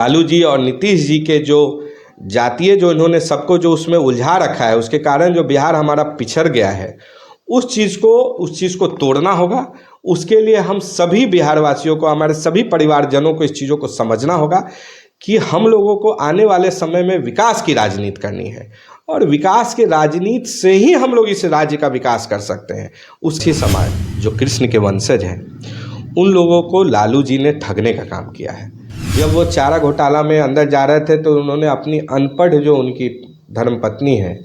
लालू जी और नीतीश जी के जो जातीय जो इन्होंने सबको जो उसमें उलझा रखा है, उसके कारण जो बिहार हमारा पिछड़ गया है, उस चीज़ को तोड़ना होगा। उसके लिए हम सभी बिहार वासियों को, हमारे सभी परिवारजनों को इस चीज़ों को समझना होगा कि हम लोगों को आने वाले समय में विकास की राजनीति करनी है, और विकास की राजनीति से ही हम लोग इस राज्य का विकास कर सकते हैं। उसी समाज जो कृष्ण के वंशज हैं, उन लोगों को लालू जी ने ठगने का काम किया है। जब वो चारा घोटाला में अंदर जा रहे थे तो उन्होंने अपनी अनपढ़ जो उनकी धर्मपत्नी है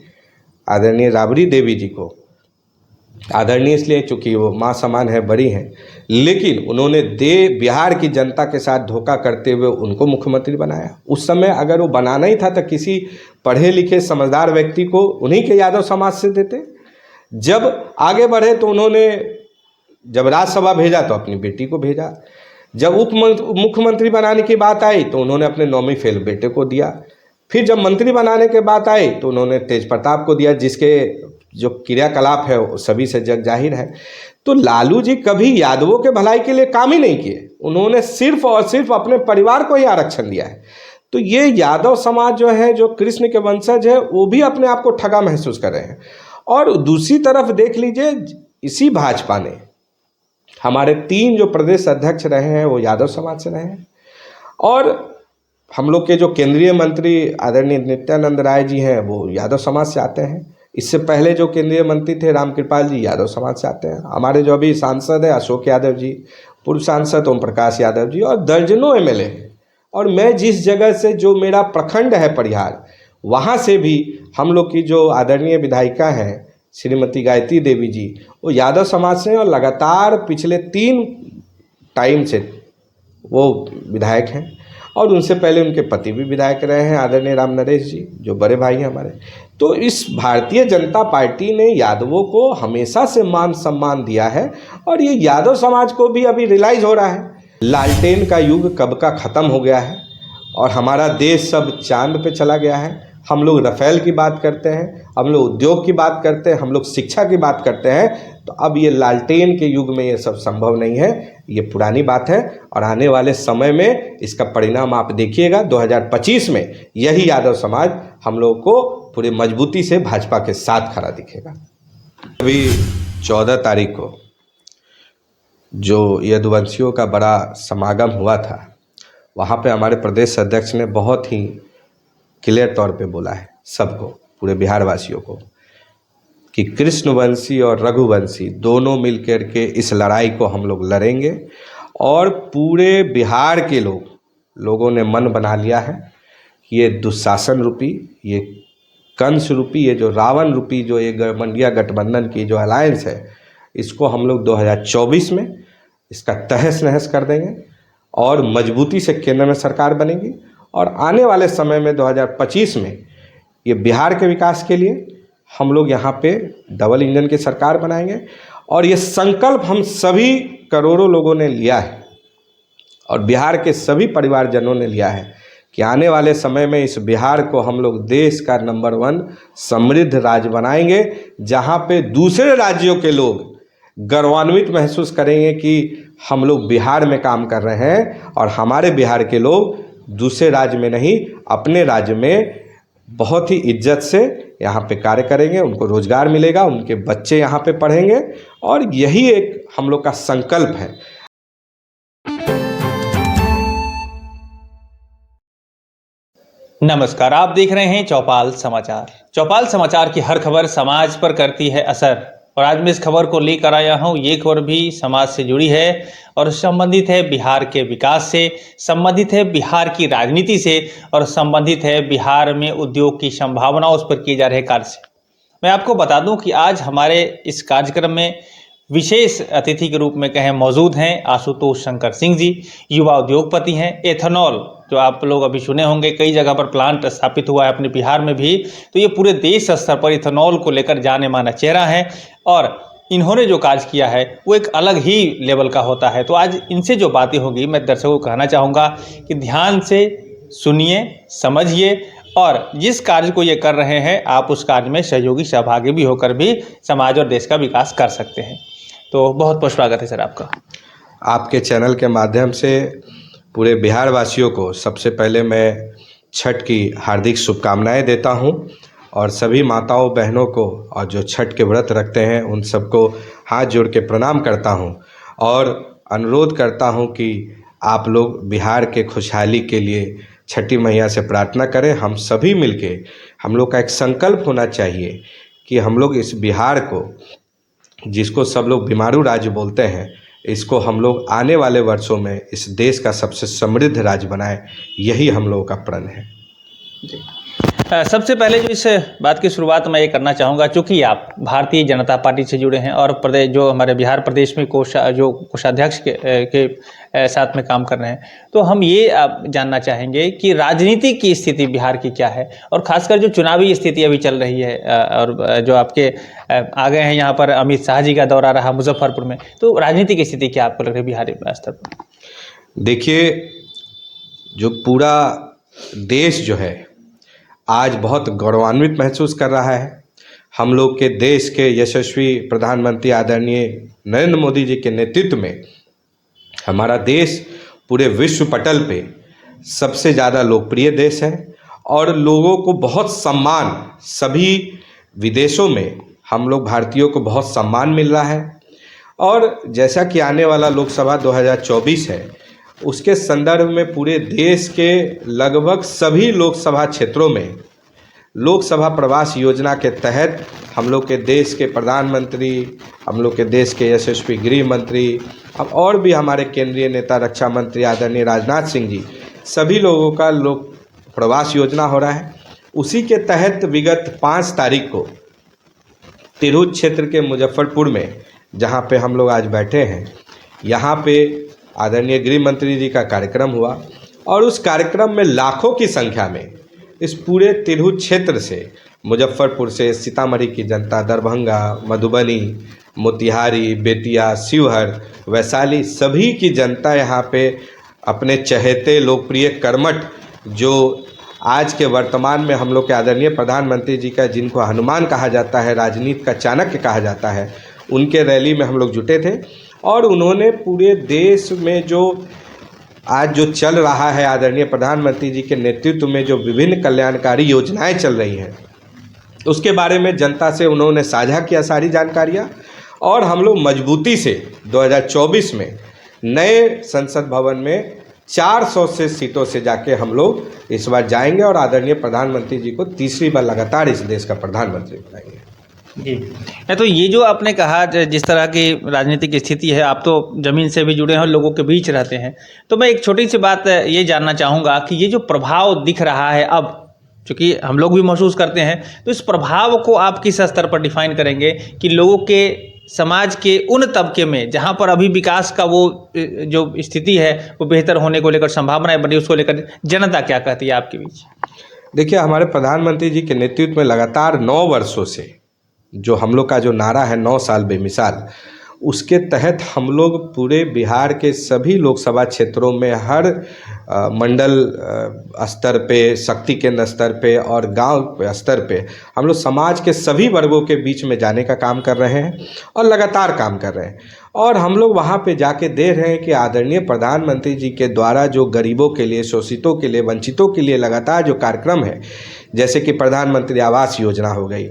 आदरणीय राबड़ी देवी जी को, आदरणीय इसलिए चूँकि वो माँ समान है, बड़ी हैं, लेकिन उन्होंने बिहार की जनता के साथ धोखा करते हुए उनको मुख्यमंत्री बनाया। उस समय अगर वो बनाना ही था तो किसी पढ़े लिखे समझदार व्यक्ति को उन्हीं के यादव समाज से देते। जब आगे बढ़े तो उन्होंने जब राज्यसभा भेजा तो अपनी बेटी को भेजा। जब मुख्यमंत्री बनाने की बात आई तो उन्होंने अपने 9वीं फेल बेटे को दिया। फिर जब मंत्री बनाने के बात आई तो उन्होंने तेज प्रताप को दिया, जिसके जो क्रियाकलाप है वो सभी से जग जाहिर है। तो लालू जी कभी यादवों के भलाई के लिए काम ही नहीं किए, उन्होंने सिर्फ और सिर्फ अपने परिवार को ही आरक्षण दिया है। तो ये यादव समाज जो है, जो कृष्ण के वंशज है, वो भी अपने आप को ठगा महसूस कर रहे हैं। और दूसरी तरफ देख लीजिए, इसी भाजपा ने हमारे 3 जो प्रदेश अध्यक्ष रहे हैं वो यादव समाज से रहे हैं, और हम लोग के जो केंद्रीय मंत्री आदरणीय नित्यानंद राय जी हैं वो यादव समाज से आते हैं। इससे पहले जो केंद्रीय मंत्री थे रामकृपाल जी यादव समाज से आते हैं। हमारे जो अभी सांसद है अशोक यादव जी, पूर्व सांसद ओम प्रकाश यादव जी, और दर्जनों एमएलए हैं। और मैं जिस जगह से, जो मेरा प्रखंड है परिहार, वहाँ से भी हम लोग की जो आदरणीय विधायिका हैं श्रीमती गायत्री देवी जी, वो यादव समाज से हैं, और लगातार पिछले 3 टाइम से वो विधायक हैं। और उनसे पहले उनके पति भी विधायक रहे हैं आदरणीय राम नरेश जी, जो बड़े भाई हैं हमारे। तो इस भारतीय जनता पार्टी ने यादवों को हमेशा से मान सम्मान दिया है, और ये यादव समाज को भी अभी रियलाइज हो रहा है लालटेन का युग कब का ख़त्म हो गया है, और हमारा देश सब चांद पे चला गया है। हम लोग राफेल की बात करते हैं, हम लोग उद्योग की बात करते हैं, हम लोग शिक्षा की बात करते हैं। तो अब ये लालटेन के युग में ये सब संभव नहीं है, ये पुरानी बात है। और आने वाले समय में इसका परिणाम आप देखिएगा, 2025 में यही यादव समाज हम लोग को पूरी मजबूती से भाजपा के साथ खड़ा दिखेगा। अभी 14 तारीख को जो यदुवंशियों का बड़ा समागम हुआ था, वहाँ पे हमारे प्रदेश अध्यक्ष ने बहुत ही क्लियर तौर पे बोला है सबको, पूरे बिहार वासियों को, कि कृष्णवंशी और रघुवंशी दोनों मिलकर के इस लड़ाई को हम लोग लड़ेंगे। और पूरे बिहार के लोगों ने मन बना लिया है कि ये दुशासन रूपी, ये कंस रूपी, ये जो रावण रूपी जो ये इंडिया गठबंधन की जो अलायंस है, इसको हम लोग 2024 में इसका तहस नहस कर देंगे, और मजबूती से केंद्र में सरकार बनेगी। और आने वाले समय में 2025 में ये बिहार के विकास के लिए हम लोग यहाँ पे डबल इंजन की सरकार बनाएंगे। और ये संकल्प हम सभी करोड़ों लोगों ने लिया है, और बिहार के सभी परिवारजनों ने लिया है कि आने वाले समय में इस बिहार को हम लोग देश का नंबर 1 समृद्ध राज्य बनाएंगे, जहाँ पे दूसरे राज्यों के लोग गर्वान्वित महसूस करेंगे कि हम लोग बिहार में काम कर रहे हैं, और हमारे बिहार के लोग दूसरे राज्य में नहीं, अपने राज्य में बहुत ही इज्जत से यहाँ पे कार्य करेंगे, उनको रोजगार मिलेगा, उनके बच्चे यहाँ पे पढ़ेंगे। और यही एक हम लोग का संकल्प है। नमस्कार, आप देख रहे हैं चौपाल समाचार। चौपाल समाचार की हर खबर समाज पर करती है असर, और आज मैं इस खबर को लेकर आया हूं। ये खबर भी समाज से जुड़ी है और संबंधित है बिहार के विकास से, संबंधित है बिहार की राजनीति से, और संबंधित है बिहार में उद्योग की संभावना, उस पर किए जा रहे कार्य से। मैं आपको बता दूं कि आज हमारे इस कार्यक्रम में विशेष अतिथि के रूप में कहें मौजूद हैं आशुतोष शंकर सिंह जी, युवा उद्योगपति हैं। एथेनॉल जो आप लोग अभी सुने होंगे, कई जगह पर प्लांट स्थापित हुआ है अपने बिहार में भी, तो ये पूरे देश स्तर पर इथेनॉल को लेकर जाने माना चेहरा है, और इन्होंने जो कार्य किया है वो एक अलग ही लेवल का होता है। तो आज इनसे जो बातें होगी, मैं दर्शकों को कहना चाहूँगा कि ध्यान से सुनिए, समझिए, और जिस कार्य को ये कर रहे हैं आप उस कार्य में सहयोगी सहभागी भी होकर भी समाज और देश का विकास कर सकते हैं। तो बहुत बहुत स्वागत है सर आपका। आपके चैनल के माध्यम से पूरे बिहार वासियों को सबसे पहले मैं छठ की हार्दिक शुभकामनाएं देता हूं और सभी माताओं बहनों को और जो छठ के व्रत रखते हैं उन सबको हाथ जोड़ के प्रणाम करता हूं और अनुरोध करता हूं कि आप लोग बिहार के खुशहाली के लिए छठी मैया से प्रार्थना करें। हम सभी मिलके हम लोग का एक संकल्प होना चाहिए कि हम लोग इस बिहार को, जिसको सब लोग बीमारू राज्य बोलते हैं, इसको हम लोग आने वाले वर्षों में इस देश का सबसे समृद्ध राज्य बनाएं। यही हम लोगों का प्रण है। सबसे पहले जो इस बात की शुरुआत मैं ये करना चाहूँगा, चूँकि आप भारतीय जनता पार्टी से जुड़े हैं और प्रदेश जो हमारे बिहार प्रदेश में कोषाध्यक्ष के साथ में काम कर रहे हैं, तो हम ये जानना चाहेंगे कि राजनीति की स्थिति बिहार की क्या है और खासकर जो चुनावी स्थिति अभी चल रही है और जो आपके आ गए हैं यहाँ पर अमित शाह जी का दौरा रहा मुजफ्फरपुर में, तो राजनीति की स्थिति क्या आपको लग रही है बिहार स्तर पर? देखिए, जो पूरा देश जो है आज बहुत गौरवान्वित महसूस कर रहा है। हम लोग के देश के यशस्वी प्रधानमंत्री आदरणीय नरेंद्र मोदी जी के नेतृत्व में हमारा देश पूरे विश्व पटल पे सबसे ज़्यादा लोकप्रिय देश है और लोगों को बहुत सम्मान, सभी विदेशों में हम लोग भारतीयों को बहुत सम्मान मिल रहा है। और जैसा कि आने वाला लोकसभा 2024 है, उसके संदर्भ में पूरे देश के लगभग सभी लोकसभा क्षेत्रों में लोकसभा प्रवास योजना के तहत हम लोग के देश के प्रधानमंत्री, हम लोग के देश के यशस्वी गृह मंत्री, अब और भी हमारे केंद्रीय नेता रक्षा मंत्री आदरणीय राजनाथ सिंह जी, सभी लोगों का लोक प्रवास योजना हो रहा है। उसी के तहत विगत 5 तारीख को तिरहुत क्षेत्र के मुजफ्फरपुर में, जहाँ पे हम लोग आज बैठे हैं, यहाँ पे आदरणीय गृह मंत्री जी का कार्यक्रम हुआ और उस कार्यक्रम में लाखों की संख्या में इस पूरे तिरहुत क्षेत्र से, मुजफ्फरपुर से सीतामढ़ी की जनता, दरभंगा, मधुबनी, मोतिहारी, बेतिया, शिवहर, वैशाली, सभी की जनता यहाँ पे अपने चहेते लोकप्रिय कर्मठ, जो आज के वर्तमान में हम लोग के आदरणीय प्रधानमंत्री जी का, जिनको हनुमान कहा जाता है, राजनीति का चाणक्य कहा जाता है, उनके रैली में हम लोग जुटे थे और उन्होंने पूरे देश में जो आज जो चल रहा है आदरणीय प्रधानमंत्री जी के नेतृत्व में जो विभिन्न कल्याणकारी योजनाएं चल रही हैं, उसके बारे में जनता से उन्होंने साझा किया सारी जानकारियां। और हम लोग मजबूती से 2024 में नए संसद भवन में 400 से सीटों से जाके हम लोग इस बार जाएंगे और आदरणीय प्रधानमंत्री जी को तीसरी बार लगातार इस देश का प्रधानमंत्री बनाएंगे। जी, तो ये जो आपने कहा जिस तरह की राजनीतिक स्थिति है, आप तो ज़मीन से भी जुड़े हैं और लोगों के बीच रहते हैं, तो मैं एक छोटी सी बात ये जानना चाहूँगा कि ये जो प्रभाव दिख रहा है अब, चूँकि हम लोग भी महसूस करते हैं, तो इस प्रभाव को आप किस स्तर पर डिफाइन करेंगे कि लोगों के, समाज के उन तबके में जहाँ पर अभी विकास का वो जो स्थिति है वो बेहतर होने को लेकर संभावनाएं बनी, उसको लेकर जनता क्या कहती है आपके बीच? देखिए, हमारे प्रधानमंत्री जी के नेतृत्व में लगातार 9 वर्षों से जो हम लोग का जो नारा है 9 साल बेमिसाल, उसके तहत हम लोग पूरे बिहार के सभी लोकसभा क्षेत्रों में हर मंडल स्तर पे, शक्ति केंद्र स्तर पे और गांव स्तर पे हम लोग समाज के सभी वर्गों के बीच में जाने का काम कर रहे हैं और लगातार काम कर रहे हैं। और हम लोग वहां पे जाके देख रहे हैं कि आदरणीय प्रधानमंत्री जी के द्वारा जो गरीबों के लिए, शोषितों के लिए, वंचितों के लिए लगातार जो कार्यक्रम है, जैसे कि प्रधानमंत्री आवास योजना हो गई,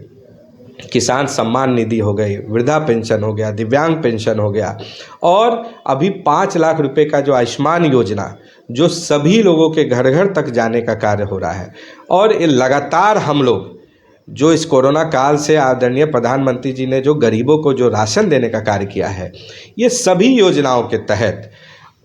किसान सम्मान निधि हो गई, वृद्धा पेंशन हो गया, दिव्यांग पेंशन हो गया, और अभी 5 लाख रुपए का जो आयुष्मान योजना, जो सभी लोगों के घर घर तक जाने का कार्य हो रहा है। और ये लगातार हम लोग जो इस कोरोना काल से आदरणीय प्रधानमंत्री जी ने जो गरीबों को जो राशन देने का कार्य किया है, ये सभी योजनाओं के तहत,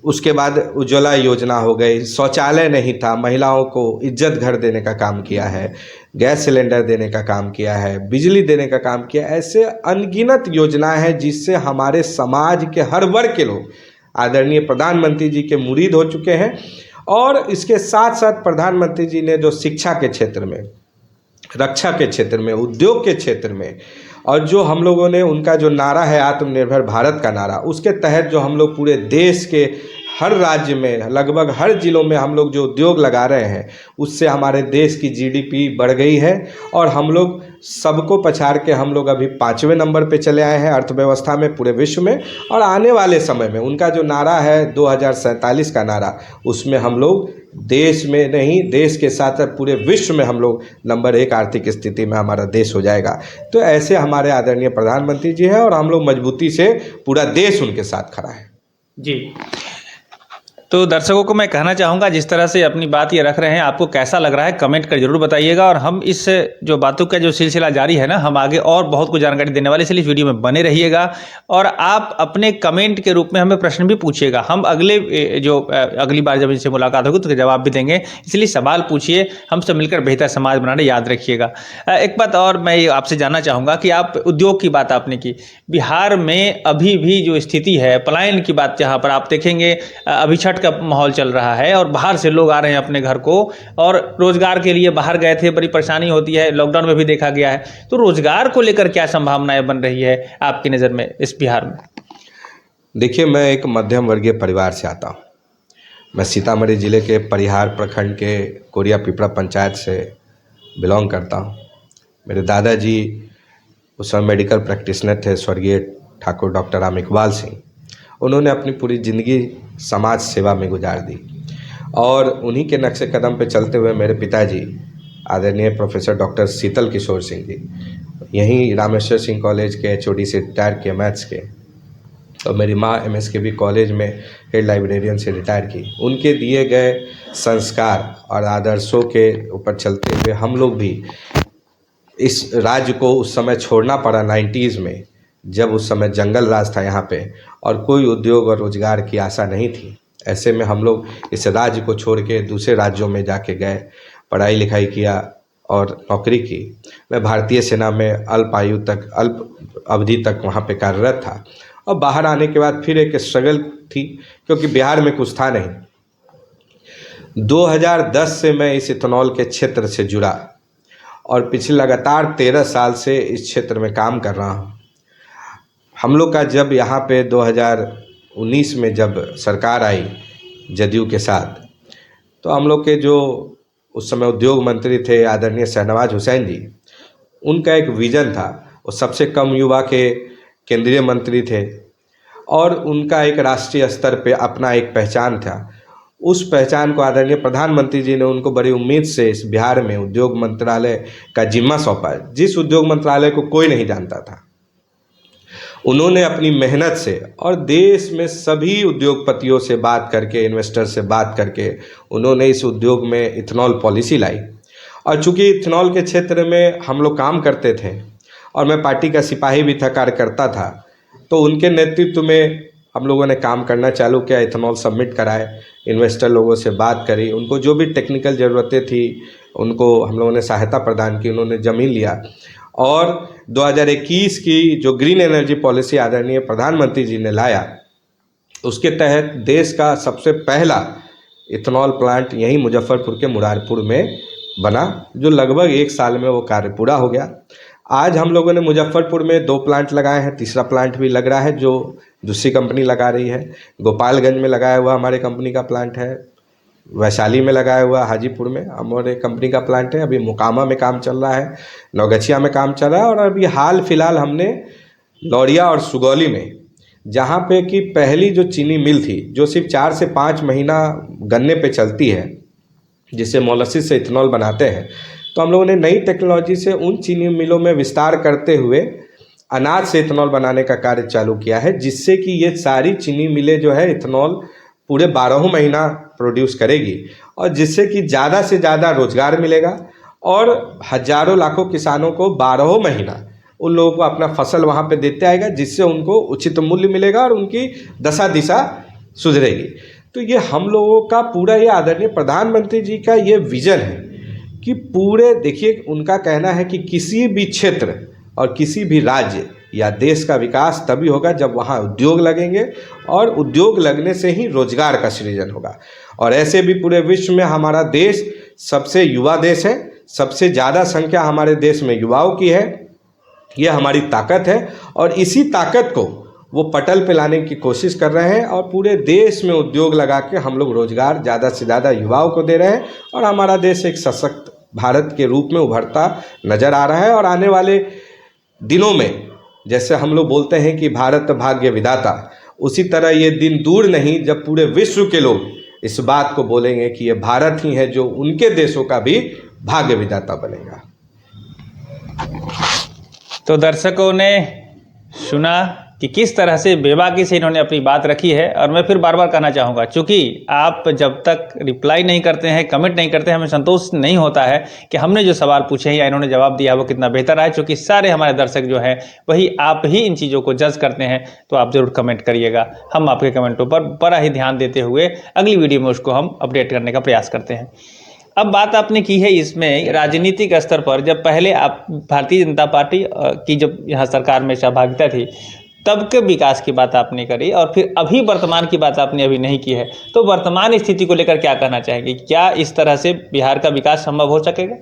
उसके बाद उज्ज्वला योजना हो गई, शौचालय नहीं था, महिलाओं को इज्जत घर देने का काम किया है, गैस सिलेंडर देने का काम किया है, बिजली देने का काम किया, ऐसे अनगिनत योजनाएं हैं जिससे हमारे समाज के हर वर्ग के लोग आदरणीय प्रधानमंत्री जी के मुरीद हो चुके हैं। और इसके साथ साथ प्रधानमंत्री जी ने जो शिक्षा के क्षेत्र में, रक्षा के क्षेत्र में, उद्योग के क्षेत्र में, और जो हम लोगों ने उनका जो नारा है आत्मनिर्भर भारत का नारा, उसके तहत जो हम लोग पूरे देश के हर राज्य में, लगभग हर जिलों में हम लोग जो उद्योग लगा रहे हैं, उससे हमारे देश की जीडीपी बढ़ गई है और हम लोग सबको पछाड़ के हम लोग अभी 5वें नंबर पे चले आए हैं अर्थव्यवस्था में पूरे विश्व में। और आने वाले समय में उनका जो नारा है 2047 का नारा, उसमें हम लोग देश में नहीं, देश के साथ साथ पूरे विश्व में हम लोग नंबर 1 आर्थिक स्थिति में हमारा देश हो जाएगा। तो ऐसे हमारे आदरणीय प्रधानमंत्री जी हैं और हम लोग मजबूती से पूरा देश उनके साथ खड़ा है। जी, तो दर्शकों को मैं कहना चाहूँगा, जिस तरह से अपनी बात ये रख रहे हैं, आपको कैसा लग रहा है कमेंट कर जरूर बताइएगा। और हम इस जो बातों का जो सिलसिला जारी है ना, हम आगे और बहुत कुछ जानकारी देने वाले, इसलिए इस वीडियो में बने रहिएगा। और आप अपने कमेंट के रूप में हमें प्रश्न भी पूछिएगा, हम अगली बार जब इनसे मुलाकात होगी तो जवाब भी देंगे। इसलिए सवाल पूछिए, हम सब मिलकर बेहतर समाज बनाना याद रखिएगा। एक बात और मैं आपसे जानना चाहूँगा कि आप उद्योग की बात आपने की, बिहार में अभी भी जो स्थिति है, पलायन की बात, जहाँ पर आप देखेंगे अभी छठ का माहौल चल रहा है और बाहर से लोग आ रहे हैं अपने घर को, और रोजगार के लिए बाहर गए थे, बड़ी परेशानी होती है, लॉकडाउन में भी देखा गया है। तो रोजगार को लेकर क्या संभावनाएं बन रही है आपकी नज़र में इस बिहार में? देखिए, मैं एक मध्यम वर्गीय परिवार से आता हूँ। मैं सीतामढ़ी जिले के परिहार प्रखंड के कोरिया पिपरा पंचायत से बिलोंग करता हूँ। मेरे दादाजी उस समय मेडिकल प्रैक्टिशनर थे, स्वर्गीय ठाकुर डॉक्टर राम इकबाल सिंह। उन्होंने अपनी पूरी ज़िंदगी समाज सेवा में गुजार दी और उन्हीं के नक्शे कदम पे चलते हुए मेरे पिताजी आदरणीय प्रोफेसर डॉक्टर शीतल किशोर सिंह जी यहीं रामेश्वर सिंह कॉलेज के HOD से रिटायर किए मैथ्स के, और मेरी माँ MSKB कॉलेज में हेड लाइब्रेरियन से रिटायर की। उनके दिए गए संस्कार और आदर्शों के ऊपर चलते हुए हम लोग भी इस राज्य को उस समय छोड़ना पड़ा 90s में, जब उस समय जंगल राज था यहाँ पे और कोई उद्योग और रोजगार की आशा नहीं थी। ऐसे में हम लोग इस राज्य को छोड़ के दूसरे राज्यों में जाके गए, पढ़ाई लिखाई किया और नौकरी की। मैं भारतीय सेना में अल्प अवधि तक वहाँ पे कार्यरत था और बाहर आने के बाद फिर एक स्ट्रगल थी, क्योंकि बिहार में कुछ था नहीं। 2010 से मैं इस इथेनॉल के क्षेत्र से जुड़ा और पिछले लगातार 13 साल से इस क्षेत्र में काम कर रहा हूँ। हम लोग का जब यहाँ पे 2019 में जब सरकार आई जदयू के साथ, तो हम लोग के जो उस समय उद्योग मंत्री थे आदरणीय शहनवाज हुसैन जी, उनका एक विज़न था। वो सबसे कम युवा के केंद्रीय मंत्री थे और उनका एक राष्ट्रीय स्तर पे अपना एक पहचान था। उस पहचान को आदरणीय प्रधानमंत्री जी ने उनको बड़ी उम्मीद से इस बिहार में उद्योग मंत्रालय का जिम्मा सौंपा, जिस उद्योग मंत्रालय को कोई नहीं जानता था। उन्होंने अपनी मेहनत से और देश में सभी उद्योगपतियों से बात करके, इन्वेस्टर से बात करके, उन्होंने इस उद्योग में इथेनॉल पॉलिसी लाई। और चूंकि इथेनॉल के क्षेत्र में हम लोग काम करते थे और मैं पार्टी का सिपाही भी था, कार्यकर्ता था, तो उनके नेतृत्व में हम लोगों ने काम करना चालू किया। इथेनॉल सबमिट कराए, इन्वेस्टर लोगों से बात करी, उनको जो भी टेक्निकल ज़रूरतें थी उनको हम लोगों ने सहायता प्रदान की। उन्होंने ज़मीन लिया और 2021 की जो ग्रीन एनर्जी पॉलिसी आदरणीय प्रधानमंत्री जी ने लाया, उसके तहत देश का सबसे पहला इथेनॉल प्लांट यहीं मुजफ्फरपुर के मुरारपुर में बना, जो लगभग 1 साल में वो कार्य पूरा हो गया। आज हम लोगों ने मुजफ्फरपुर में 2 प्लांट लगाए हैं, तीसरा प्लांट भी लग रहा है जो दूसरी कंपनी लगा रही है। गोपालगंज में लगाया हुआ हमारे कंपनी का प्लांट है, वैशाली में लगाया हुआ, हाजीपुर में हमारे कंपनी का प्लांट है, अभी मोकामा में काम चल रहा है, नौगछिया में काम चल रहा है, और अभी हाल फिलहाल हमने लौरिया और सुगौली में, जहाँ पे कि पहली जो चीनी मिल थी जो सिर्फ 4 से 5 महीना गन्ने पे चलती है, जिससे मोलासिस से इथेनॉल बनाते हैं, तो हम लोगों ने नई टेक्नोलॉजी से उन चीनी मिलों में विस्तार करते हुए अनाज से इथेनॉल बनाने का कार्य चालू किया है, जिससे कि ये सारी चीनी मिलें जो है इथेनॉल पूरे 12 महीना प्रोड्यूस करेगी, और जिससे कि ज़्यादा से ज़्यादा रोजगार मिलेगा और हजारों लाखों किसानों को 12 महीना उन लोगों को अपना फसल वहाँ पे देते आएगा, जिससे उनको उचित मूल्य मिलेगा और उनकी दशा दिशा सुधरेगी। तो ये हम लोगों का पूरा, ये आदरणीय प्रधानमंत्री जी का ये विजन है कि पूरे, देखिए उनका कहना है कि किसी भी क्षेत्र और किसी भी राज्य या देश का विकास तभी होगा जब वहाँ उद्योग लगेंगे, और उद्योग लगने से ही रोजगार का सृजन होगा। और ऐसे भी पूरे विश्व में हमारा देश सबसे युवा देश है, सबसे ज़्यादा संख्या हमारे देश में युवाओं की है। ये हमारी ताकत है और इसी ताकत को वो पटल पे लाने की कोशिश कर रहे हैं, और पूरे देश में उद्योग लगा के हम लोग रोजगार ज़्यादा से ज़्यादा युवाओं को दे रहे हैं, और हमारा देश एक सशक्त भारत के रूप में उभरता नज़र आ रहा है। और आने वाले दिनों में जैसे हम लोग बोलते हैं कि भारत भाग्य विधाता, उसी तरह ये दिन दूर नहीं जब पूरे विश्व के लोग इस बात को बोलेंगे कि ये भारत ही है जो उनके देशों का भी भाग्य विधाता बनेगा। तो दर्शकों ने सुना कि किस तरह से बेबाकी से इन्होंने अपनी बात रखी है। और मैं फिर बार बार कहना चाहूँगा, चूँकि आप जब तक रिप्लाई नहीं करते हैं, कमेंट नहीं करते हैं, हमें संतोष नहीं होता है कि हमने जो सवाल पूछे हैं या इन्होंने जवाब दिया वो कितना बेहतर रहा है। चूँकि सारे हमारे दर्शक जो हैं वही आप ही इन चीज़ों को जज करते हैं, तो आप ज़रूर कमेंट करिएगा। हम आपके कमेंटों पर बड़ा ही ध्यान देते हुए अगली वीडियो में उसको हम अपडेट करने का प्रयास करते हैं। अब बात आपने की है इसमें राजनीतिक स्तर पर, जब पहले आप भारतीय जनता पार्टी की जब यहाँ सरकार में सहभागिता थी तब के विकास की बात आपने करी, और फिर अभी वर्तमान की बात आपने अभी नहीं की है। तो वर्तमान स्थिति को लेकर क्या कहना चाहेंगे? क्या इस तरह से बिहार का विकास संभव हो सकेगा?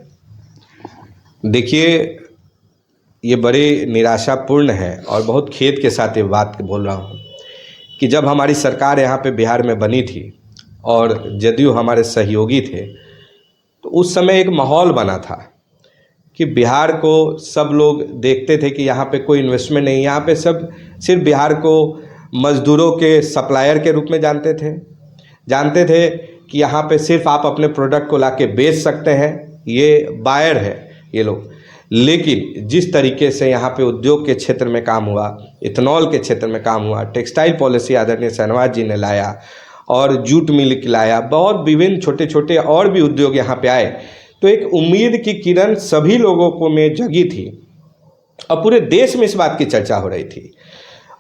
देखिए, ये बड़े निराशापूर्ण है और बहुत खेद के साथ ये बात बोल रहा हूँ कि जब हमारी सरकार यहाँ पे बिहार में बनी थी और जदयू हमारे सहयोगी थे, तो उस समय एक माहौल बना था कि बिहार को सब लोग देखते थे कि यहाँ पे कोई इन्वेस्टमेंट नहीं, यहाँ पे सब सिर्फ बिहार को मज़दूरों के सप्लायर के रूप में जानते थे कि यहाँ पे सिर्फ आप अपने प्रोडक्ट को लाके बेच सकते हैं, ये बायर है ये लोग। लेकिन जिस तरीके से यहाँ पे उद्योग के क्षेत्र में काम हुआ, इथेनॉल के क्षेत्र में काम हुआ, टेक्सटाइल पॉलिसी आदरणीय शहनवाज जी ने लाया और जूट मिल लाया, बहुत विभिन्न छोटे छोटे और भी उद्योग यहाँ पे आए, तो एक उम्मीद की किरण सभी लोगों को में जगी थी और पूरे देश में इस बात की चर्चा हो रही थी।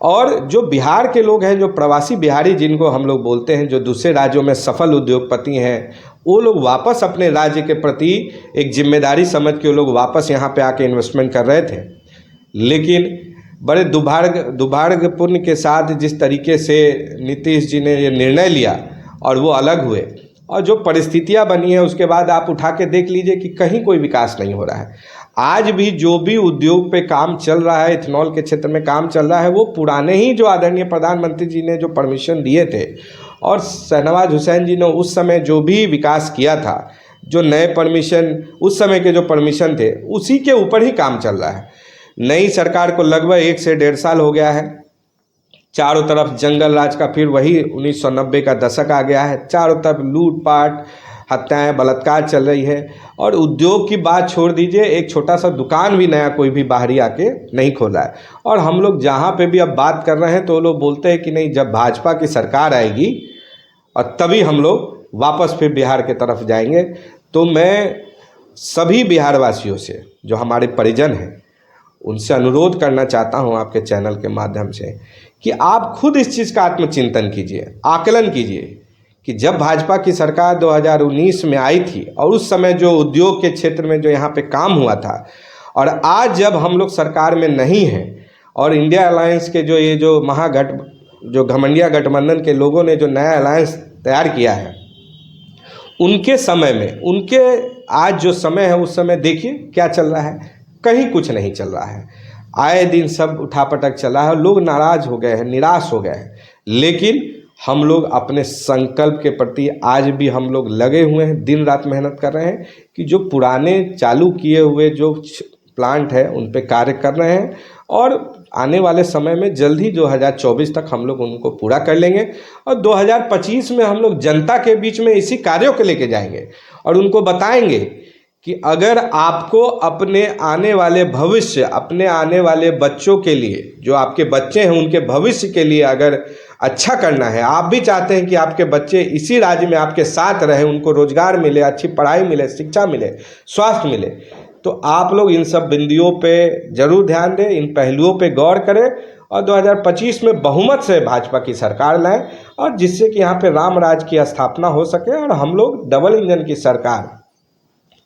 और जो बिहार के लोग हैं, जो प्रवासी बिहारी जिनको हम लोग बोलते हैं, जो दूसरे राज्यों में सफल उद्योगपति हैं, वो लोग वापस अपने राज्य के प्रति एक जिम्मेदारी समझ के वो लोग वापस यहाँ पे आके इन्वेस्टमेंट कर रहे थे। लेकिन बड़े दुर्भाग्यपूर्ण के साथ जिस तरीके से नीतीश जी ने ये निर्णय लिया और वो अलग हुए, और जो परिस्थितियां बनी है उसके बाद आप उठा के देख लीजिए कि कहीं कोई विकास नहीं हो रहा है। आज भी जो भी उद्योग पे काम चल रहा है, इथेनॉल के क्षेत्र में काम चल रहा है, वो पुराने ही जो आदरणीय प्रधानमंत्री जी ने जो परमिशन दिए थे और शहनवाज हुसैन जी ने उस समय जो भी विकास किया था, जो नए परमिशन उस समय के जो परमिशन थे, उसी के ऊपर ही काम चल रहा है। नई सरकार को लगभग 1 से 1.5 साल हो गया है। चारों तरफ जंगल राज का फिर वही 1990 का दशक आ गया है। चारों तरफ लूटपाट, हत्याएं, बलात्कार चल रही है। और उद्योग की बात छोड़ दीजिए, एक छोटा सा दुकान भी नया कोई भी बाहरी आके नहीं खोला है। और हम लोग जहाँ पे भी अब बात कर रहे हैं तो लोग बोलते हैं कि नहीं, जब भाजपा की सरकार आएगी और तभी हम लोग वापस फिर बिहार के तरफ जाएंगे। तो मैं सभी बिहार वासियों से, जो हमारे परिजन हैं, उनसे अनुरोध करना चाहता हूं आपके चैनल के माध्यम से कि आप खुद इस चीज़ का आत्मचिंतन कीजिए, आकलन कीजिए कि जब भाजपा की सरकार 2019 में आई थी और उस समय जो उद्योग के क्षेत्र में जो यहाँ पे काम हुआ था, और आज जब हम लोग सरकार में नहीं हैं और इंडिया अलायंस के जो ये जो घमंडिया गठबंधन के लोगों ने जो नया अलायंस तैयार किया है, उनके समय में, उनके आज जो समय है उस समय देखिए क्या चल रहा है। कहीं कुछ नहीं चल रहा है। आए दिन सब उठापटक चला है, लोग नाराज हो गए हैं, निराश हो गए हैं। लेकिन हम लोग अपने संकल्प के प्रति आज भी हम लोग लगे हुए हैं, दिन रात मेहनत कर रहे हैं कि जो पुराने चालू किए हुए जो प्लांट है उन पे कार्य कर रहे हैं और आने वाले समय में जल्द ही 2024 तक हम लोग उनको पूरा कर लेंगे और 2025 में हम लोग जनता के बीच में इसी कार्यों को लेके जाएंगे और उनको बताएंगे कि अगर आपको अपने आने वाले भविष्य, अपने आने वाले बच्चों के लिए, जो आपके बच्चे हैं उनके भविष्य के लिए अगर अच्छा करना है, आप भी चाहते हैं कि आपके बच्चे इसी राज्य में आपके साथ रहें, उनको रोजगार मिले, अच्छी पढ़ाई मिले, शिक्षा मिले, स्वास्थ्य मिले, तो आप लोग इन सब बिंदुओं पे जरूर ध्यान दें, इन पहलुओं पे गौर करें और 2025 में बहुमत से भाजपा की सरकार लाएं और जिससे कि यहाँ पे राम राज की स्थापना हो सके और हम लोग डबल इंजन की सरकार,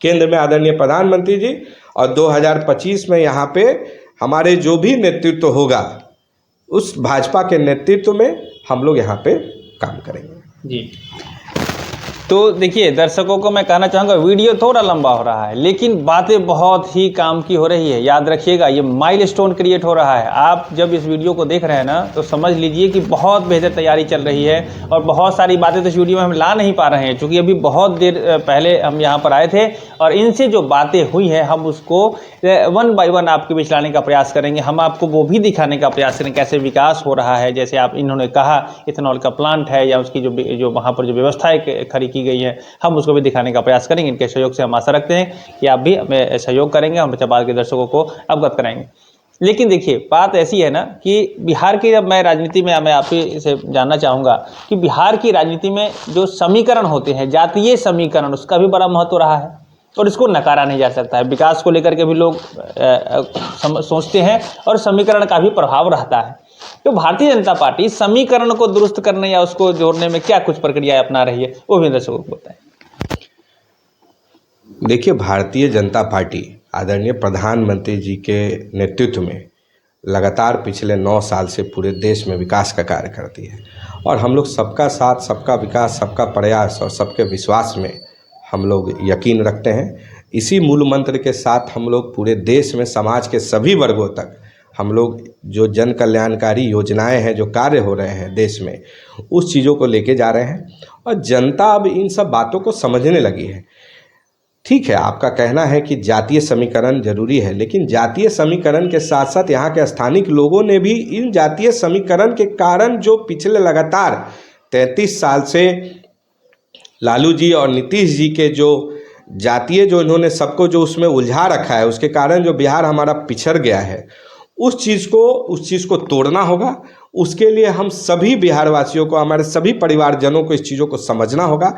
केंद्र में आदरणीय प्रधानमंत्री जी और 2025 में यहाँ पे हमारे जो भी नेतृत्व होगा उस भाजपा के नेतृत्व में हम लोग यहाँ पे काम करेंगे। जी, तो देखिए, दर्शकों को मैं कहना चाहूँगा, वीडियो थोड़ा लंबा हो रहा है लेकिन बातें बहुत ही काम की हो रही है। याद रखिएगा, ये माइलस्टोन क्रिएट हो रहा है। आप जब इस वीडियो को देख रहे हैं ना, तो समझ लीजिए कि बहुत बेहतर तैयारी चल रही है और बहुत सारी बातें तो इस वीडियो में हम ला नहीं पा रहे हैं, क्योंकि अभी बहुत देर पहले हम यहाँ पर आए थे और इनसे जो बातें हुई हैं हम उसको वन बाय वन आपके बीच लाने का प्रयास करेंगे। हम आपको वो भी दिखाने का प्रयास करेंगे कैसे विकास हो रहा है। जैसे आप इन्होंने कहा इथेनॉल का प्लांट है या उसकी जो वहाँ पर जो व्यवस्थाएं खड़ी की गई है, हम उसको भी दिखाने का प्रयास करेंगे। इनके सहयोग से हम आशा रखते हैं कि आप भी हमें सहयोग करेंगे, हम चौपाल के दर्शकों को अवगत कराएंगे। लेकिन देखिए, बात ऐसी है ना कि बिहार की, जब मैं राजनीति में मैं आपसे से जानना चाहूँगा कि बिहार की राजनीति में जो समीकरण होते हैं, जातीय समीकरण, उसका भी बड़ा महत्व रहा है और इसको नकारा नहीं जा सकता है। विकास को लेकर के भी लोग सोचते हैं और समीकरण का भी प्रभाव रहता है। तो भारतीय जनता पार्टी समीकरण को दुरुस्त करने या उसको जोड़ने में क्या कुछ प्रक्रिया अपना रही है, वो भी दर्शकों को बताएं। देखिए, भारतीय जनता पार्टी आदरणीय प्रधानमंत्री जी के नेतृत्व में लगातार पिछले 9 साल से पूरे देश में विकास का कार्य करती है और हम लोग सबका साथ, सबका विकास, सबका प्रयास और सबके विश्वास में हम लोग यकीन रखते हैं। इसी मूल मंत्र के साथ हम लोग पूरे देश में समाज के सभी वर्गों तक हम लोग जो जन कल्याणकारी योजनाएं हैं, जो कार्य हो रहे हैं देश में, उस चीज़ों को लेके जा रहे हैं और जनता अब इन सब बातों को समझने लगी है। ठीक है, आपका कहना है कि जातीय समीकरण जरूरी है, लेकिन जातीय समीकरण के साथ साथ यहाँ के स्थानिक लोगों ने भी इन जातीय समीकरण के कारण जो पिछले लगातार 33 साल से लालू जी और नीतीश जी के जो जातीय जो इन्होंने सबको जो उसमें उलझा रखा है, उसके कारण जो बिहार हमारा पिछड़ गया है, उस चीज़ को तोड़ना होगा। उसके लिए हम सभी बिहार वासियों को, हमारे सभी परिवारजनों को इस चीज़ों को समझना होगा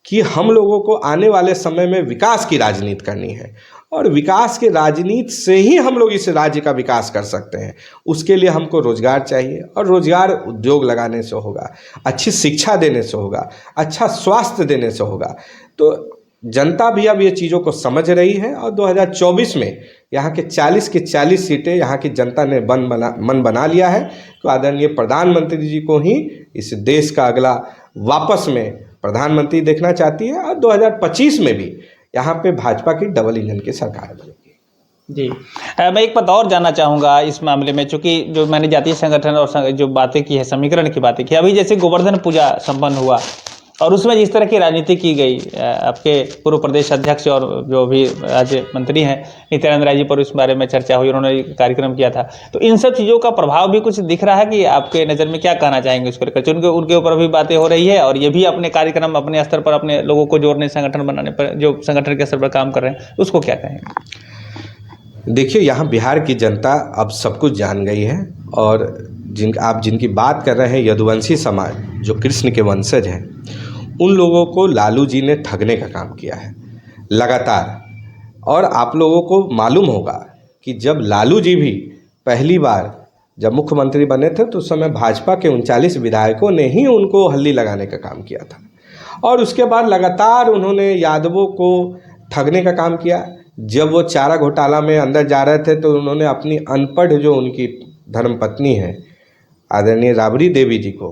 कि हम लोगों को आने वाले समय में विकास की राजनीति करनी है और विकास की राजनीति से ही हम लोग इस राज्य का विकास कर सकते हैं। उसके लिए हमको रोजगार चाहिए और रोजगार उद्योग लगाने से होगा, अच्छी शिक्षा देने से होगा, अच्छा स्वास्थ्य देने से होगा। तो जनता भी अब ये चीज़ों को समझ रही है और 2024 में यहाँ के 40 की 40 सीटें यहाँ की जनता ने मन बना लिया है। तो आदरणीय प्रधानमंत्री जी को ही इस देश का अगला वापस में प्रधानमंत्री देखना चाहती है और 2025 में भी यहाँ पे भाजपा की डबल इंजन की सरकार बनेगी। जी, मैं एक बात और जानना चाहूँगा इस मामले में, चूँकि जो मैंने जातीय संगठन और जो बातें की है, समीकरण की बातें की, अभी जैसे गोवर्धन पूजा संपन्न हुआ और उसमें जिस तरह की राजनीति की गई, आपके पूर्व प्रदेश अध्यक्ष और जो भी राज्य मंत्री हैं नित्यानंद राय जी पर उस बारे में चर्चा हुई, उन्होंने कार्यक्रम किया था। तो इन सब चीज़ों का प्रभाव भी कुछ दिख रहा है कि आपके नज़र में क्या कहना चाहेंगे उसको लेकर? उनके ऊपर भी बातें हो रही है और ये भी अपने कार्यक्रम अपने स्तर पर अपने लोगों को जोड़ने, संगठन बनाने पर, जो संगठन के स्तर पर काम कर रहे हैं, उसको क्या कहेंगे? देखिए, यहाँ बिहार की जनता अब सब कुछ जान गई है और आप जिनकी बात कर रहे हैं, यदुवंशी समाज जो कृष्ण के वंशज हैं, उन लोगों को लालू जी ने ठगने का काम किया है लगातार। और आप लोगों को मालूम होगा कि जब लालू जी भी पहली बार जब मुख्यमंत्री बने थे तो उस समय भाजपा के 39 विधायकों ने ही उनको हल्दी लगाने का काम किया था और उसके बाद लगातार उन्होंने यादवों को ठगने का काम किया। जब वो चारा घोटाला में अंदर जा रहे थे तो उन्होंने अपनी अनपढ़ जो उनकी धर्मपत्नी है आदरणीय राबड़ी देवी जी को,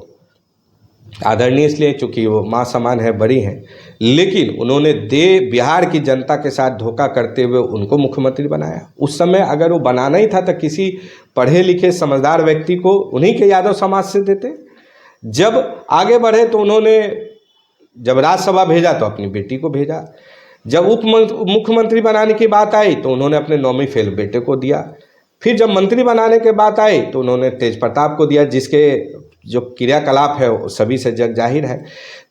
आदरणीय इसलिए चूँकि वो माँ समान है, बड़ी हैं, लेकिन उन्होंने बिहार की जनता के साथ धोखा करते हुए उनको मुख्यमंत्री बनाया। उस समय अगर वो बनाना ही था तो किसी पढ़े लिखे समझदार व्यक्ति को उन्हीं के यादव समाज से देते। जब आगे बढ़े तो उन्होंने जब राज्यसभा भेजा तो अपनी बेटी को भेजा। जब मुख्यमंत्री बनाने की बात आई तो उन्होंने अपने 9वीं फेल बेटे को दिया। फिर जब मंत्री बनाने के बात आई तो उन्होंने तेज प्रताप को दिया, जिसके जो क्रियाकलाप है वो सभी से जग जाहिर है।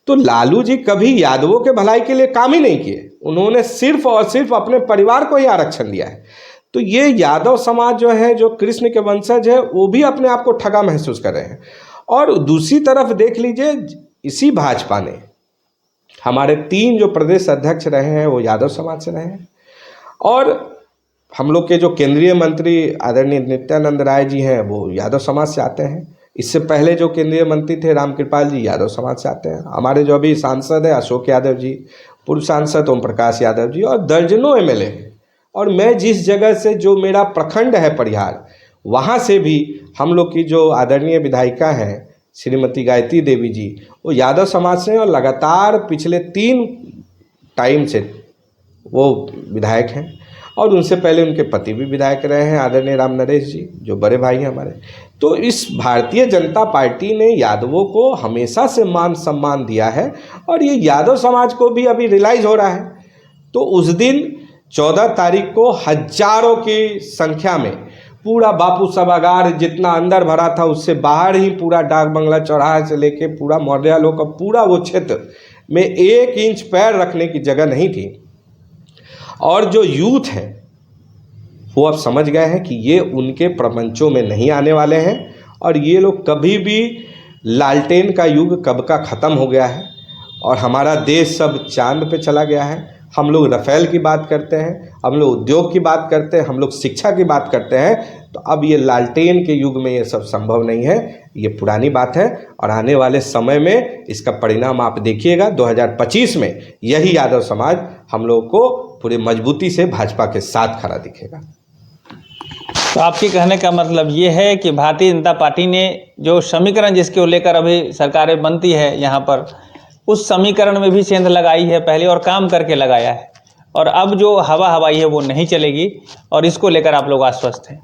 तो लालू जी कभी यादवों के भलाई के लिए काम ही नहीं किए, उन्होंने सिर्फ और सिर्फ अपने परिवार को ही आरक्षण दिया है। तो ये यादव समाज जो है, जो कृष्ण के वंशज है, वो भी अपने आप को ठगा महसूस कर रहे हैं। और दूसरी तरफ देख लीजिए, इसी भाजपा ने हमारे 3 जो प्रदेश अध्यक्ष रहे हैं वो यादव समाज से रहे हैं और हम लोग के जो केंद्रीय मंत्री आदरणीय नित्यानंद राय जी हैं वो यादव समाज से आते हैं। इससे पहले जो केंद्रीय मंत्री थे रामकृपाल जी यादव समाज से आते हैं। हमारे जो अभी सांसद है अशोक यादव जी, पूर्व सांसद ओम प्रकाश यादव जी और दर्जनों एमएलए हैं। और मैं जिस जगह से, जो मेरा प्रखंड है परिहार, वहाँ से भी हम लोग की जो आदरणीय विधायिका हैं श्रीमती गायत्री देवी जी, वो यादव समाज से हैं और लगातार पिछले 3 टाइम से वो विधायक हैं। और उनसे पहले उनके पति भी विधायक रहे हैं, आदरणीय राम नरेश जी, जो बड़े भाई हैं हमारे। तो इस भारतीय जनता पार्टी ने यादवों को हमेशा से मान सम्मान दिया है और ये यादव समाज को भी अभी रियलाइज़ हो रहा है। तो उस दिन 14 तारीख को हजारों की संख्या में पूरा बापू सभागार जितना अंदर भरा था उससे बाहर ही पूरा डाक बंगला चौराहे से लेके पूरा मौर्यालों का पूरा वो क्षेत्र में 1 इंच पैर रखने की जगह नहीं थी। और जो यूथ है वो अब समझ गए हैं कि ये उनके प्रपंचों में नहीं आने वाले हैं और ये लोग कभी भी, लालटेन का युग कब का ख़त्म हो गया है और हमारा देश सब चांद पे चला गया है। हम लोग राफेल की बात करते हैं, हम लोग उद्योग की बात करते हैं, हम लोग शिक्षा की बात करते हैं। तो अब ये लालटेन के युग में ये सब संभव नहीं है, ये पुरानी बात है और आने वाले समय में इसका परिणाम आप देखिएगा। 2025 में यही यादव समाज हम लोग को पूरी मजबूती से भाजपा के साथ खड़ा दिखेगा। तो आपके कहने का मतलब ये है कि भारतीय जनता पार्टी ने जो समीकरण जिसको लेकर अभी सरकारें बनती है यहाँ पर, उस समीकरण में भी सेंध लगाई है पहले और काम करके लगाया है, और अब जो हवा हवाई है वो नहीं चलेगी और इसको लेकर आप लोग आश्वस्त हैं?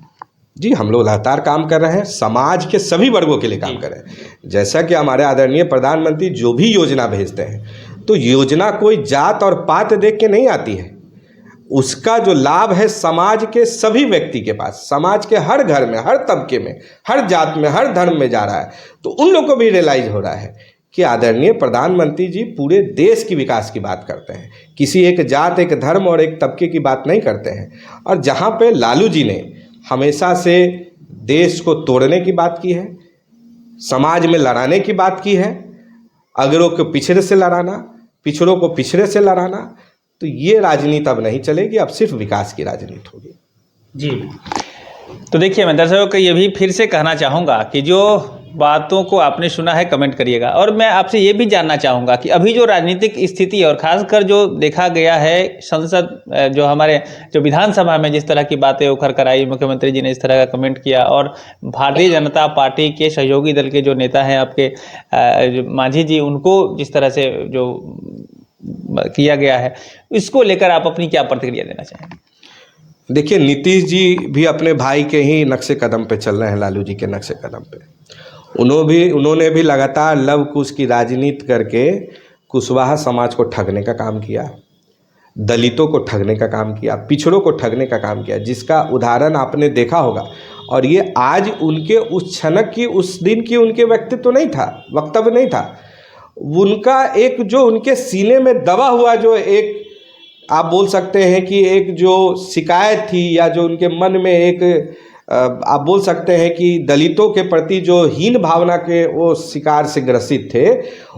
जी, हम लोग लगातार काम कर रहे हैं, समाज के सभी वर्गों के लिए काम कर रहे हैं। जैसा कि हमारे आदरणीय प्रधानमंत्री जो भी योजना भेजते हैं, तो योजना कोई जात और पात देख के नहीं आती है, उसका जो लाभ है समाज के सभी व्यक्ति के पास, समाज के हर घर में, हर तबके में, हर जात में, हर धर्म में जा रहा है। तो उन लोगों को भी रियलाइज हो रहा है कि आदरणीय प्रधानमंत्री जी पूरे देश की विकास की बात करते हैं, किसी एक जात, एक धर्म और एक तबके की बात नहीं करते हैं। और जहाँ पे लालू जी ने हमेशा से देश को तोड़ने की बात की है, समाज में लड़ाने की बात की है, अगरों को पिछड़े से लड़ाना, पिछड़ों को पिछड़े से लड़ाना, तो ये राजनीति अब नहीं चलेगी, अब सिर्फ विकास की राजनीति होगी। जी, तो देखिए, मैं दर्शकों को ये भी फिर से कहना चाहूँगा कि जो बातों को आपने सुना है कमेंट करिएगा, और मैं आपसे ये भी जानना चाहूँगा कि अभी जो राजनीतिक स्थिति और खासकर जो देखा गया है संसद, जो हमारे जो विधानसभा में जिस तरह की बातें उखड़ कर आई, मुख्यमंत्री जी ने इस तरह का कमेंट किया, और भारतीय जनता पार्टी के सहयोगी दल के जो नेता हैं आपके मांझी जी, उनको जिस तरह से जो किया गया है, इसको लेकर आप अपनी क्या प्रतिक्रिया देना चाहेंगे? देखिए, नीतीश जी भी अपने भाई के ही नक्शे कदम पे चल रहे हैं, लालू जी के नक्शे कदम पे। उन्होंने भी लगातार लव कुश की राजनीति करके कुशवाहा समाज को ठगने का काम किया, दलितों को ठगने का काम किया, पिछड़ों को ठगने का काम किया, जिसका उदाहरण आपने देखा होगा। और ये आज उनके उस क्षणक की, उस दिन की उनके व्यक्तित्व नहीं था, वक्तव्य नहीं था, उनका एक जो उनके सीने में दबा हुआ जो एक, आप बोल सकते हैं कि एक जो शिकायत थी, या जो उनके मन में एक, आप बोल सकते हैं कि दलितों के प्रति जो हीन भावना के वो शिकार से ग्रसित थे,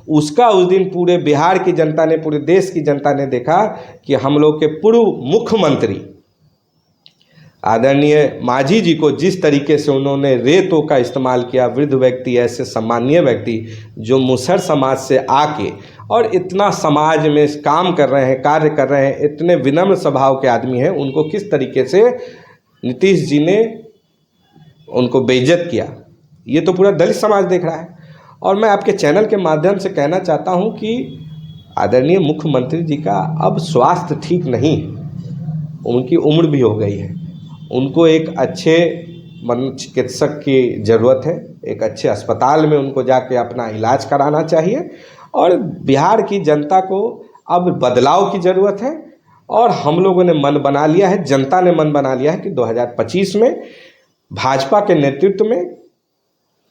उसका उस दिन पूरे बिहार की जनता ने, पूरे देश की जनता ने देखा कि हम लोग के पूर्व मुख्यमंत्री आदरणीय मांझी जी को जिस तरीके से उन्होंने रेतों का इस्तेमाल किया, वृद्ध व्यक्ति, ऐसे सम्मानीय व्यक्ति जो मुसहर समाज से आके और इतना समाज में काम कर रहे हैं, कार्य कर रहे हैं, इतने विनम्र स्वभाव के आदमी हैं, उनको किस तरीके से नीतीश जी ने उनको बेइज्जत किया, ये तो पूरा दलित समाज देख रहा है। और मैं आपके चैनल के माध्यम से कहना चाहता हूं कि आदरणीय मुख्यमंत्री जी का अब स्वास्थ्य ठीक नहीं है, उनकी उम्र भी हो गई है, उनको एक अच्छे चिकित्सक की ज़रूरत है, एक अच्छे अस्पताल में उनको जाके अपना इलाज कराना चाहिए। और बिहार की जनता को अब बदलाव की ज़रूरत है, और हम लोगों ने मन बना लिया है, जनता ने मन बना लिया है कि 2025 में भाजपा के नेतृत्व में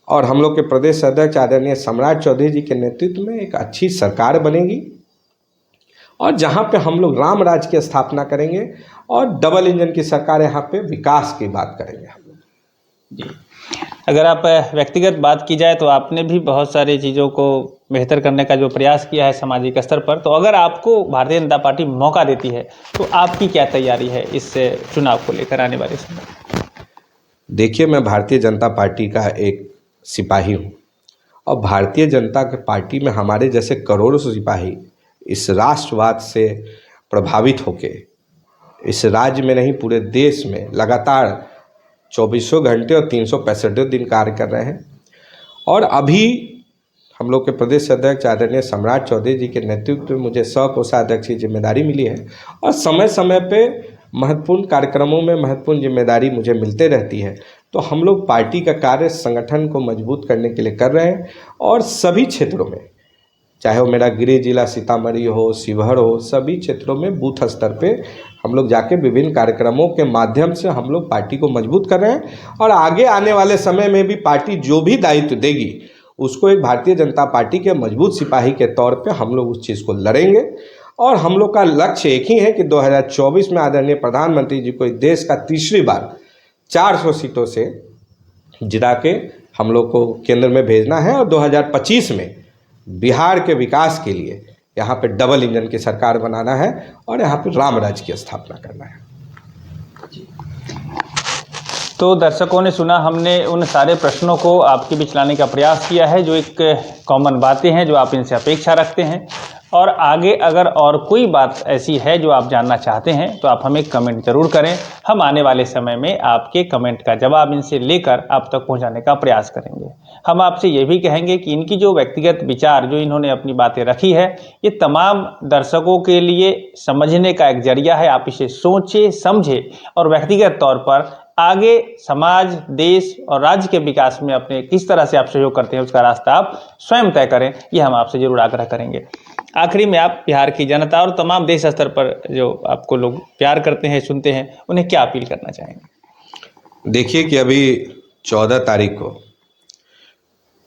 और हम लोग के प्रदेश अध्यक्ष आदरणीय सम्राट चौधरी जी के नेतृत्व में एक अच्छी सरकार बनेगी, और जहां पे हम लोग राम राज की स्थापना करेंगे और डबल इंजन की सरकार, यहाँ पे विकास की बात करेंगे हम लोग। जी, अगर आप व्यक्तिगत बात की जाए तो आपने भी बहुत सारी चीज़ों को बेहतर करने का जो प्रयास किया है सामाजिक स्तर पर, तो अगर आपको भारतीय जनता पार्टी मौका देती है तो आपकी क्या तैयारी है इस चुनाव को लेकर आने वाले समय? देखिए, मैं भारतीय जनता पार्टी का एक सिपाही हूँ, और भारतीय जनता पार्टी में हमारे जैसे करोड़ों सिपाही इस राष्ट्रवाद से प्रभावित होके इस राज्य में नहीं पूरे देश में लगातार 24 घंटे और 365 दिन कार्य कर रहे हैं। और अभी हम लोग के प्रदेश अध्यक्ष आदरणीय सम्राट चौधरी जी के नेतृत्व में मुझे कोषाध्यक्ष की जिम्मेदारी मिली है और समय समय पे महत्वपूर्ण कार्यक्रमों में महत्वपूर्ण जिम्मेदारी मुझे मिलते रहती है। तो हम लोग पार्टी का कार्य संगठन को मजबूत करने के लिए कर रहे हैं और सभी क्षेत्रों में, चाहे वो मेरा गृह जिला सीतामढ़ी हो, शिवहर हो, सभी क्षेत्रों में बूथ स्तर पे हम लोग जाके विभिन्न कार्यक्रमों के माध्यम से हम लोग पार्टी को मजबूत कर रहे हैं और आगे आने वाले समय में भी पार्टी जो भी दायित्व देगी उसको एक भारतीय जनता पार्टी के मजबूत सिपाही के तौर पे हम लोग उस चीज़ को लड़ेंगे। और हम लोग का लक्ष्य एक ही है कि 2024 में आदरणीय प्रधानमंत्री जी को इस देश का तीसरी बार 400 सीटों से जिता के हम लोग को केंद्र में भेजना है और 2025 में बिहार के विकास के लिए यहाँ पे डबल इंजन की सरकार बनाना है और यहाँ पे राम राज्य की स्थापना करना है। तो दर्शकों ने सुना, हमने उन सारे प्रश्नों को आपके बीच लाने का प्रयास किया है जो एक कॉमन बातें हैं जो आप इनसे अपेक्षा रखते हैं। और आगे अगर और कोई बात ऐसी है जो आप जानना चाहते हैं तो आप हमें कमेंट ज़रूर करें। हम आने वाले समय में आपके कमेंट का जवाब इनसे लेकर आप तक पहुंचाने का प्रयास करेंगे। हम आपसे ये भी कहेंगे कि इनकी जो व्यक्तिगत विचार जो इन्होंने अपनी बातें रखी है ये तमाम दर्शकों के लिए समझने का एक जरिया है। आप इसे सोचें, समझें और व्यक्तिगत तौर पर आगे समाज, देश और राज्य के विकास में अपने किस तरह से आप सहयोग करते हैं उसका रास्ता आप स्वयं तय करें, ये हम आपसे जरूर आग्रह करेंगे। आखिरी में आप बिहार की जनता और तमाम देश स्तर पर जो आपको लोग प्यार करते हैं, सुनते हैं, उन्हें क्या अपील करना चाहेंगे? देखिए कि अभी 14 तारीख को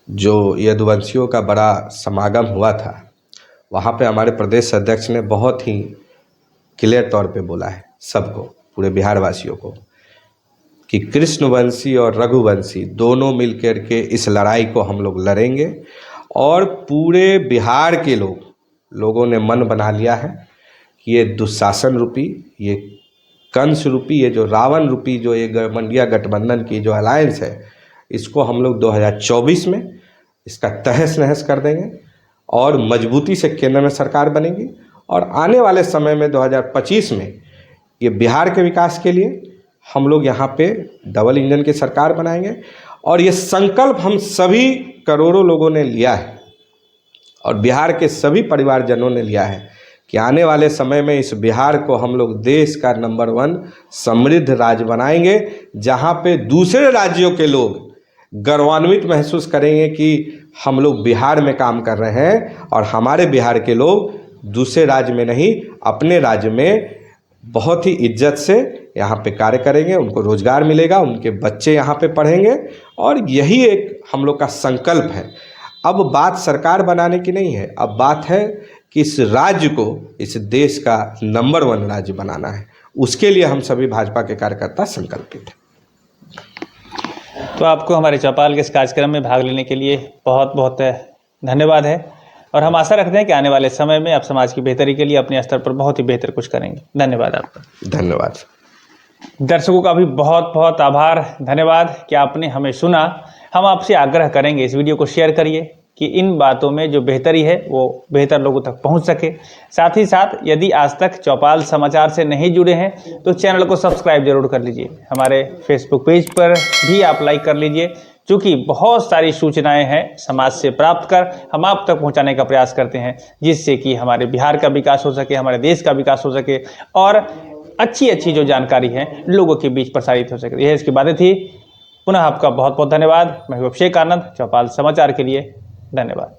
जो यदुवंशियों का बड़ा समागम हुआ था, वहाँ पे हमारे प्रदेश अध्यक्ष ने बहुत ही क्लियर तौर पे बोला है सबको, पूरे बिहार वासियों को, कि कृष्णवंशी और रघुवंशी दोनों मिलकर के इस लड़ाई को हम लोग लड़ेंगे। और पूरे बिहार के लोगों ने मन बना लिया है कि ये दुशासन रूपी, ये कंस रूपी, ये जो रावण रूपी जो ये इंडिया गठबंधन की जो अलायंस है, इसको हम लोग 2024 में इसका तहस नहस कर देंगे और मजबूती से केंद्र में सरकार बनेगी। और आने वाले समय में 2025 में ये बिहार के विकास के लिए हम लोग यहाँ पे डबल इंजन की सरकार बनाएंगे। और ये संकल्प हम सभी करोड़ों लोगों ने लिया है और बिहार के सभी परिवारजनों ने लिया है कि आने वाले समय में इस बिहार को हम लोग देश का नंबर 1 समृद्ध राज्य बनाएंगे, जहाँ पे दूसरे राज्यों के लोग गर्वान्वित महसूस करेंगे कि हम लोग बिहार में काम कर रहे हैं और हमारे बिहार के लोग दूसरे राज्य में नहीं, अपने राज्य में बहुत ही इज्जत से यहाँ पे कार्य करेंगे, उनको रोजगार मिलेगा, उनके बच्चे यहाँ पे पढ़ेंगे। और यही एक हम लोग का संकल्प है। अब बात सरकार बनाने की नहीं है, अब बात है कि इस राज्य को, इस देश का नंबर 1 राज्य बनाना है। उसके लिए हम सभी भाजपा के कार्यकर्ता संकल्पित हैं। तो आपको हमारे चौपाल के इस कार्यक्रम में भाग लेने के लिए बहुत बहुत धन्यवाद है और हम आशा रखते हैं कि आने वाले समय में आप समाज की बेहतरी के लिए अपने स्तर पर बहुत ही बेहतर कुछ करेंगे। धन्यवाद आपका। धन्यवाद। दर्शकों का भी बहुत बहुत आभार, धन्यवाद कि आपने हमें सुना। हम आपसे आग्रह करेंगे इस वीडियो को शेयर करिए कि इन बातों में जो बेहतरी है वो बेहतर लोगों तक पहुंच सके। साथ ही साथ यदि आज तक चौपाल समाचार से नहीं जुड़े हैं तो चैनल को सब्सक्राइब जरूर कर लीजिए। हमारे फेसबुक पेज पर भी आप लाइक कर लीजिए, चूँकि बहुत सारी सूचनाएं हैं समाज से प्राप्त कर हम आप तक पहुंचाने का प्रयास करते हैं, जिससे कि हमारे बिहार का विकास हो सके, हमारे देश का विकास हो सके और अच्छी अच्छी जो जानकारी है लोगों के बीच प्रसारित हो सके। यह इसकी बातें थी। पुनः आपका बहुत बहुत धन्यवाद। मैं अभिषेक आनंद, चौपाल समाचार के लिए धन्यवाद।